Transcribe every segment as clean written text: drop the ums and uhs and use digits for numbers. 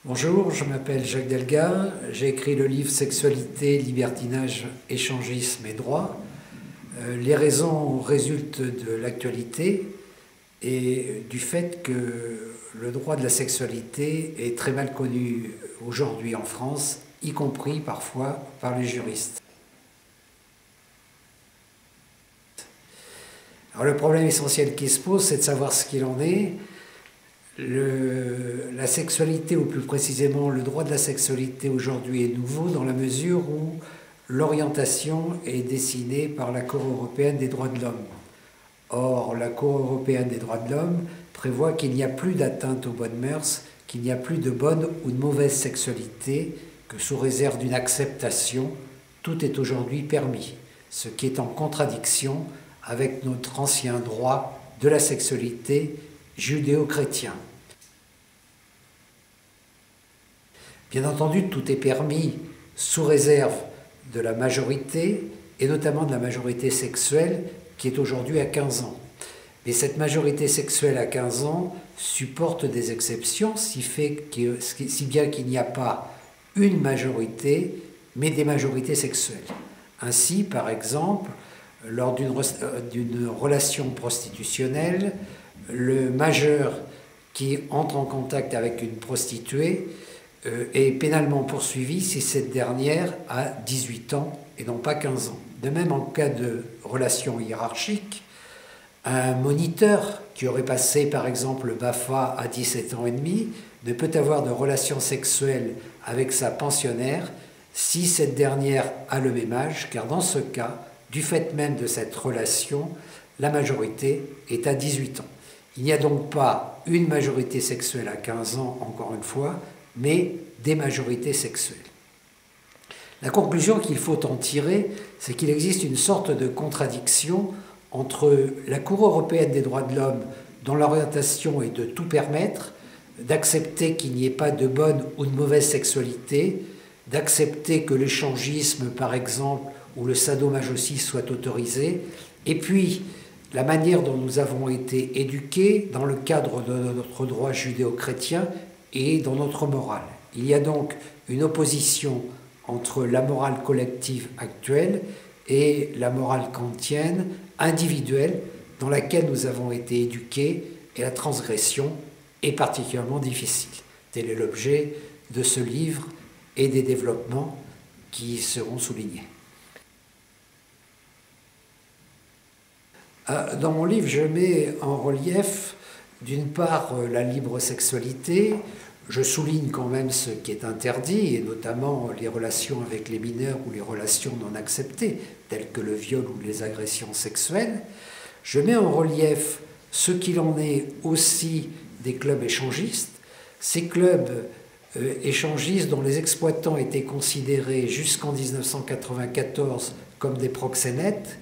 Bonjour, je m'appelle Jacques Delga, j'ai écrit le livre Sexualité, libertinage, échangisme et droit. Les raisons résultent de l'actualité et du fait que le droit de la sexualité est très mal connu aujourd'hui en France, y compris parfois par les juristes. Alors le problème essentiel qui se pose, c'est de savoir ce qu'il en est. La sexualité, ou plus précisément le droit de la sexualité aujourd'hui est nouveau dans la mesure où l'orientation est dessinée par la Cour européenne des droits de l'homme. Or, la Cour européenne des droits de l'homme prévoit qu'il n'y a plus d'atteinte aux bonnes mœurs, qu'il n'y a plus de bonne ou de mauvaise sexualité, que sous réserve d'une acceptation, tout est aujourd'hui permis, ce qui est en contradiction avec notre ancien droit de la sexualité judéo-chrétien. Bien entendu, tout est permis sous réserve de la majorité, et notamment de la majorité sexuelle, qui est aujourd'hui à 15 ans. Mais cette majorité sexuelle à 15 ans supporte des exceptions, si bien qu'il n'y a pas une majorité, mais des majorités sexuelles. Ainsi, par exemple, lors d'une relation prostitutionnelle, le majeur qui entre en contact avec une prostituée est pénalement poursuivi si cette dernière a 18 ans et non pas 15 ans. De même, en cas de relation hiérarchique, un moniteur qui aurait passé par exemple le BAFA à 17 ans et demi ne peut avoir de relation sexuelle avec sa pensionnaire si cette dernière a le même âge, car dans ce cas, du fait même de cette relation, la majorité est à 18 ans. Il n'y a donc pas une majorité sexuelle à 15 ans, encore une fois, mais des majorités sexuelles. La conclusion qu'il faut en tirer, c'est qu'il existe une sorte de contradiction entre la Cour européenne des droits de l'homme, dont l'orientation est de tout permettre, d'accepter qu'il n'y ait pas de bonne ou de mauvaise sexualité, d'accepter que l'échangisme, par exemple, ou le sadomasochisme soit autorisé, et puis la manière dont nous avons été éduqués dans le cadre de notre droit judéo-chrétien et dans notre morale. Il y a donc une opposition entre la morale collective actuelle et la morale kantienne individuelle dans laquelle nous avons été éduqués, et la transgression est particulièrement difficile. Tel est l'objet de ce livre et des développements qui seront soulignés. Dans mon livre, je mets en relief, d'une part, la libre sexualité. Je souligne quand même ce qui est interdit, et notamment les relations avec les mineurs ou les relations non acceptées, telles que le viol ou les agressions sexuelles. Je mets en relief ce qu'il en est aussi des clubs échangistes. Ces clubs échangistes dont les exploitants étaient considérés jusqu'en 1994 comme des proxénètes,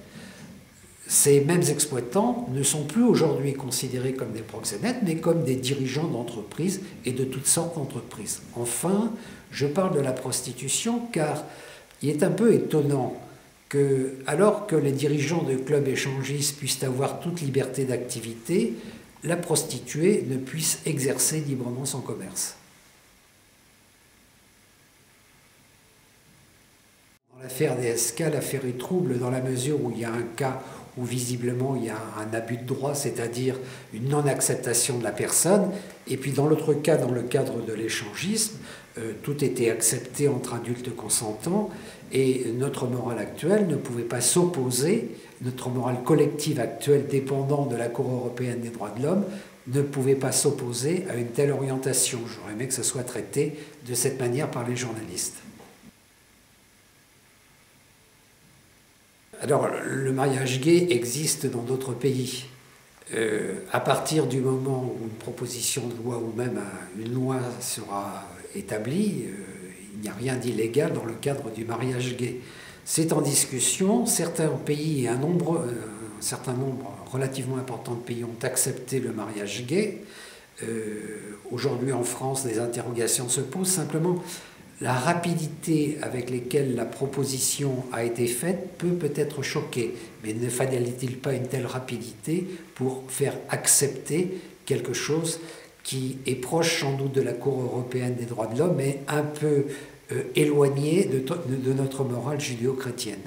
ces mêmes exploitants ne sont plus aujourd'hui considérés comme des proxénètes, mais comme des dirigeants d'entreprises et de toutes sortes d'entreprises. Enfin, je parle de la prostitution car il est un peu étonnant que, alors que les dirigeants de clubs échangistes puissent avoir toute liberté d'activité, la prostituée ne puisse exercer librement son commerce. Dans l'affaire DSK, l'affaire est trouble dans la mesure où il y a un cas où visiblement il y a un abus de droit, c'est-à-dire une non-acceptation de la personne, et puis dans l'autre cas, dans le cadre de l'échangisme, tout était accepté entre adultes consentants, et notre morale actuelle ne pouvait pas s'opposer, notre morale collective actuelle dépendant de la Cour européenne des droits de l'homme, ne pouvait pas s'opposer à une telle orientation. J'aurais aimé que ce soit traité de cette manière par les journalistes. Alors, le mariage gay existe dans d'autres pays. À partir du moment où une proposition de loi ou même une loi sera établie, il n'y a rien d'illégal dans le cadre du mariage gay. C'est en discussion. Certains pays et un certain nombre relativement important de pays ont accepté le mariage gay. Aujourd'hui en France, des interrogations se posent. Simplement, la rapidité avec laquelle la proposition a été faite peut être choquer, mais ne fallait-il pas une telle rapidité pour faire accepter quelque chose qui est proche sans doute de la Cour européenne des droits de l'homme, mais un peu éloigné de notre morale judéo-chrétienne.